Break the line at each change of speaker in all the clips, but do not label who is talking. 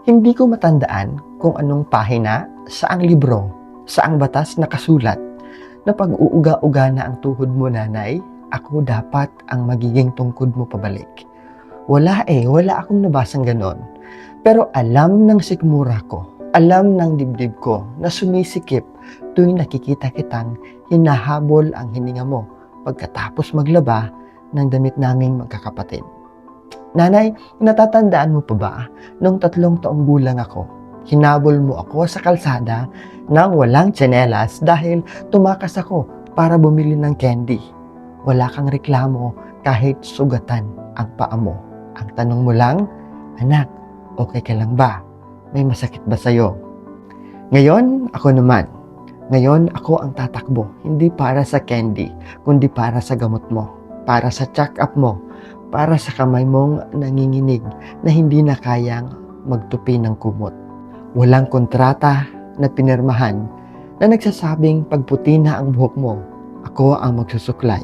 Hindi ko matandaan kung anong pahina, saang libro, saang batas nakasulat na pag-uuga-uga na ang tuhod mo, nanay, ako dapat ang magiging tungkod mo pabalik. Wala akong nabasang ganon. Pero alam ng sikmura ko, alam ng dibdib ko na sumisikip tuwing nakikita kitang hinahabol ang hininga mo pagkatapos maglaba ng damit naming magkakapatid. Nanay, natatandaan mo pa ba nung 3 taong gulang ako? Hinabol mo ako sa kalsada nang walang tsinelas dahil tumakas ako para bumili ng candy. Wala kang reklamo kahit sugatan ang paa mo. Ang tanong mo lang, anak, okay ka lang ba? May masakit ba sa'yo? Ngayon, ako naman. Ngayon, ako ang tatakbo. Hindi para sa candy, kundi para sa gamot mo. Para sa check-up mo. Para sa kamay mong nanginginig na hindi na kayang magtupi ng kumot. Walang kontrata na pinirmahan na nagsasabing pagputi na ang buhok mo, ako ang magsusuklay.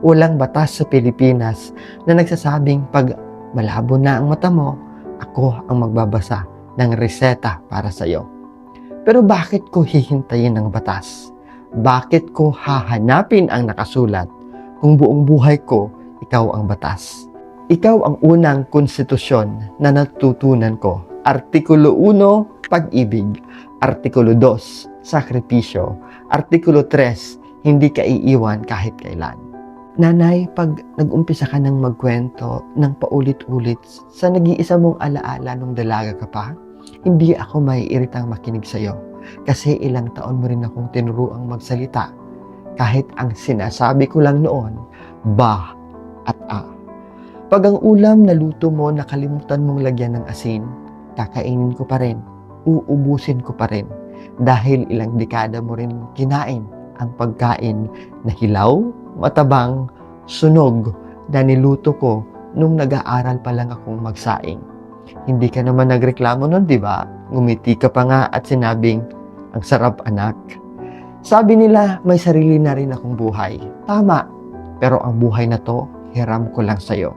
Walang batas sa Pilipinas na nagsasabing pag malabo na ang mata mo, ako ang magbabasa ng reseta para sa iyo. Pero bakit ko hihintayin ang batas? Bakit ko hahanapin ang nakasulat kung buong buhay ko ikaw ang batas? Ikaw ang unang konstitusyon na natutunan ko. Artikulo 1, pag-ibig. Artikulo 2, sakripisyo. Artikulo 3, hindi ka iiwan kahit kailan. Nanay, pag nag-umpisa ka ng magkwento ng paulit-ulit sa nag-iisa mong alaala nung dalaga ka pa, hindi ako maiiritang makinig sa'yo. Kasi ilang taon mo rin akong tinuruang magsalita. Kahit ang sinasabi ko lang noon, ba at a. Pag ang ulam na luto mo nakalimutan mong lagyan ng asin, kakainin ko pa rin, uubusin ko pa rin. Dahil ilang dekada mo rin kinain ang pagkain na hilaw, matabang, sunog na niluto ko nung nag-aaral pa lang akong magsaing. Hindi ka naman nagreklamo nun, di ba? Ngumiti ka pa nga at sinabing, ang sarap anak. Sabi nila, may sarili na rin akong buhay. Tama, pero ang buhay na to, hiram ko lang sa'yo.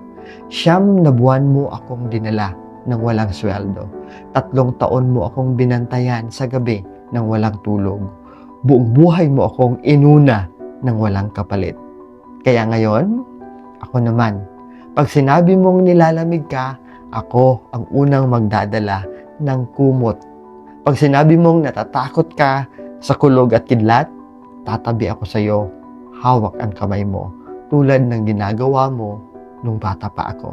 9 na buwan mo akong dinala ng walang sweldo. 3 taon mo akong binantayan sa gabi ng walang tulog. Buong buhay mo akong inuna ng walang kapalit. Kaya ngayon, ako naman. Pag sinabi mong nilalamig ka, ako ang unang magdadala ng kumot. Pag sinabi mong natatakot ka sa kulog at kidlat, tatabi ako sa iyo, hawak ang kamay mo, tulad ng ginagawa mo nung bata pa ako.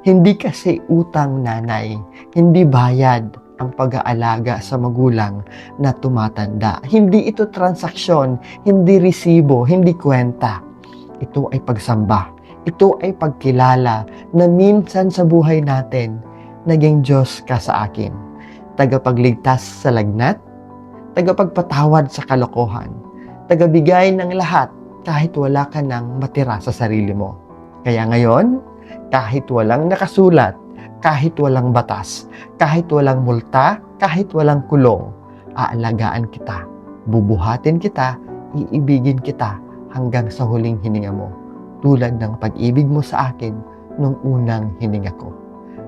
Hindi kasi utang, nanay, hindi bayad ang pag-aalaga sa magulang na tumatanda. Hindi ito transaksyon, hindi resibo, hindi kwenta. Ito ay pagsamba. Ito ay pagkilala na minsan sa buhay natin, naging Diyos ka sa akin. Tagapagligtas sa lagnat, tagapagpatawad sa kalokohan, tagabigay ng lahat kahit wala ka nang matira sa sarili mo. Kaya ngayon, kahit walang nakasulat, kahit walang batas, kahit walang multa, kahit walang kulong, aalagaan kita, bubuhatin kita, iibigin kita hanggang sa huling hininga mo, tulad ng pag-ibig mo sa akin nung unang hininga ko.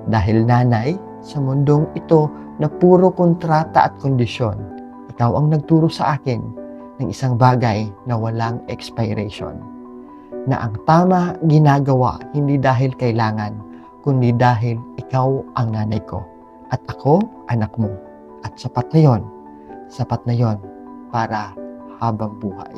Dahil nanay, sa mundong ito na puro kontrata at kondisyon, ikaw ang nagturo sa akin ng isang bagay na walang expiration. Na ang tama ginagawa hindi dahil kailangan, kundi dahil ikaw ang nanay ko at ako anak mo. At sapat na yon para habang buhay.